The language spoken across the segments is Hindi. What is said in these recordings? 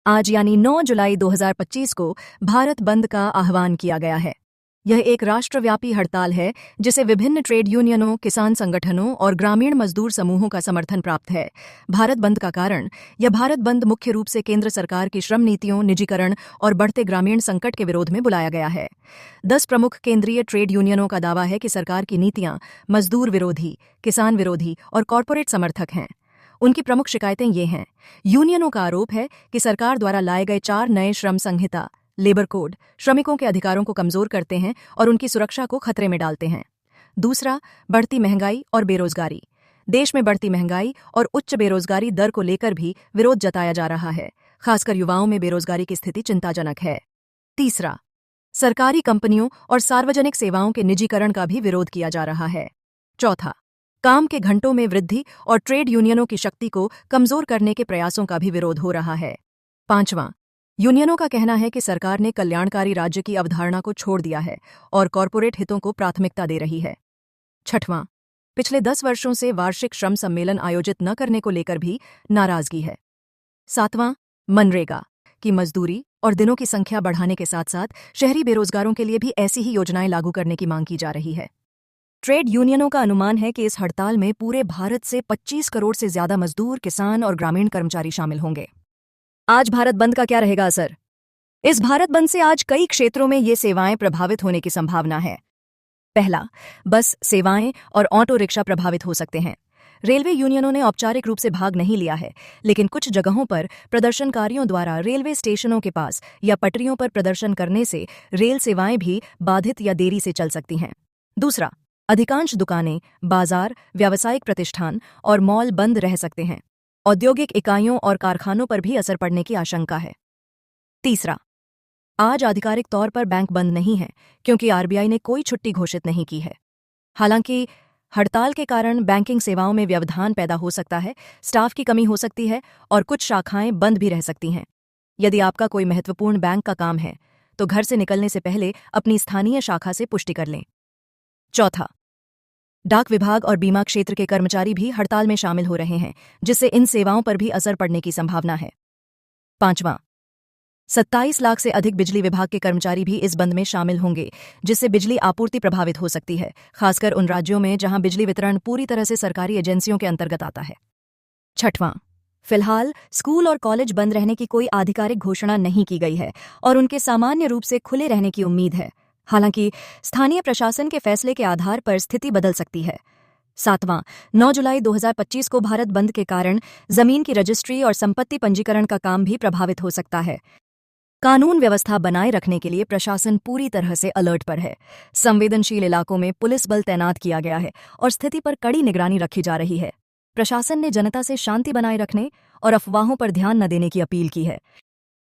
आज यानी 9 जुलाई 2025 को भारत बंद का आह्वान किया गया है। यह एक राष्ट्रव्यापी हड़ताल है जिसे विभिन्न ट्रेड यूनियनों, किसान संगठनों और ग्रामीण मजदूर समूहों का समर्थन प्राप्त है। भारत बंद का कारण: यह भारत बंद मुख्य रूप से केंद्र सरकार की श्रम नीतियों, निजीकरण और बढ़ते ग्रामीण संकट के विरोध में बुलाया गया है। 10 प्रमुख केंद्रीय ट्रेड यूनियनों का दावा है कि सरकार की नीतियां मजदूर विरोधी, किसान विरोधी और कॉरपोरेट समर्थक हैं। उनकी प्रमुख शिकायतें ये हैं। यूनियनों का आरोप है कि सरकार द्वारा लाए गए 4 नए श्रम संहिता, लेबर कोड, श्रमिकों के अधिकारों को कमजोर करते हैं और उनकी सुरक्षा को खतरे में डालते हैं। दूसरा, बढ़ती महंगाई और बेरोजगारी। देश में बढ़ती महंगाई और उच्च बेरोजगारी दर को लेकर भी विरोध जताया जा रहा है। खासकर युवाओं में बेरोजगारी की स्थिति चिंताजनक है। तीसरा, सरकारी कंपनियों और सार्वजनिक सेवाओं के निजीकरण का भी विरोध किया जा रहा है। चौथा, काम के घंटों में वृद्धि और ट्रेड यूनियनों की शक्ति को कमजोर करने के प्रयासों का भी विरोध हो रहा है। पांचवां, यूनियनों का कहना है कि सरकार ने कल्याणकारी राज्य की अवधारणा को छोड़ दिया है और कॉरपोरेट हितों को प्राथमिकता दे रही है। छठवां, पिछले 10 वर्षों से वार्षिक श्रम सम्मेलन आयोजित न करने को लेकर भी नाराजगी है। सातवां, मनरेगा की मजदूरी और दिनों की संख्या बढ़ाने के साथ साथ शहरी बेरोजगारों के लिए भी ऐसी ही योजनाएं लागू करने की मांग की जा रही है। ट्रेड यूनियनों का अनुमान है कि इस हड़ताल में पूरे भारत से 25 करोड़ से ज्यादा मजदूर, किसान और ग्रामीण कर्मचारी शामिल होंगे। आज भारत बंद का क्या रहेगा असर? इस भारत बंद से आज कई क्षेत्रों में ये सेवाएं प्रभावित होने की संभावना है। पहला, बस सेवाएं और ऑटो रिक्शा प्रभावित हो सकते हैं। रेलवे यूनियनों ने औपचारिक रूप से भाग नहीं लिया है, लेकिन कुछ जगहों पर प्रदर्शनकारियों द्वारा रेलवे स्टेशनों के पास या पटरियों पर प्रदर्शन करने से रेल सेवाएं भी बाधित या देरी से चल सकती हैं। दूसरा, अधिकांश दुकानें, बाजार, व्यावसायिक प्रतिष्ठान और मॉल बंद रह सकते हैं। औद्योगिक इकाइयों और कारखानों पर भी असर पड़ने की आशंका है। तीसरा, आज आधिकारिक तौर पर बैंक बंद नहीं है क्योंकि आरबीआई ने कोई छुट्टी घोषित नहीं की है। हालांकि हड़ताल के कारण बैंकिंग सेवाओं में व्यवधान पैदा हो सकता है, स्टाफ की कमी हो सकती है और कुछ शाखाएं बंद भी रह सकती हैं। यदि आपका कोई महत्वपूर्ण बैंक का काम है तो घर से निकलने से पहले अपनी स्थानीय शाखा से पुष्टि कर लें। चौथा, डाक विभाग और बीमा क्षेत्र के कर्मचारी भी हड़ताल में शामिल हो रहे हैं, जिससे इन सेवाओं पर भी असर पड़ने की संभावना है। पांचवां, 27 लाख से अधिक बिजली विभाग के कर्मचारी भी इस बंद में शामिल होंगे, जिससे बिजली आपूर्ति प्रभावित हो सकती है, खासकर उन राज्यों में जहां बिजली वितरण पूरी तरह से सरकारी एजेंसियों के अंतर्गत आता है। छठवां, फिलहाल स्कूल और कॉलेज बंद रहने की कोई आधिकारिक घोषणा नहीं की गई है और उनके सामान्य रूप से खुले रहने की उम्मीद है। हालांकि स्थानीय प्रशासन के फैसले के आधार पर स्थिति बदल सकती है। सातवां, 9 जुलाई 2025 को भारत बंद के कारण जमीन की रजिस्ट्री और संपत्ति पंजीकरण का काम भी प्रभावित हो सकता है। कानून व्यवस्था बनाए रखने के लिए प्रशासन पूरी तरह से अलर्ट पर है। संवेदनशील इलाकों में पुलिस बल तैनात किया गया है और स्थिति पर कड़ी निगरानी रखी जा रही है। प्रशासन ने जनता से शांति बनाए रखने और अफवाहों पर ध्यान न देने की अपील की है।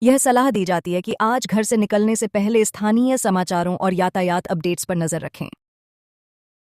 यह सलाह दी जाती है कि आज घर से निकलने से पहले स्थानीय समाचारों और यातायात अपडेट्स पर नजर रखें।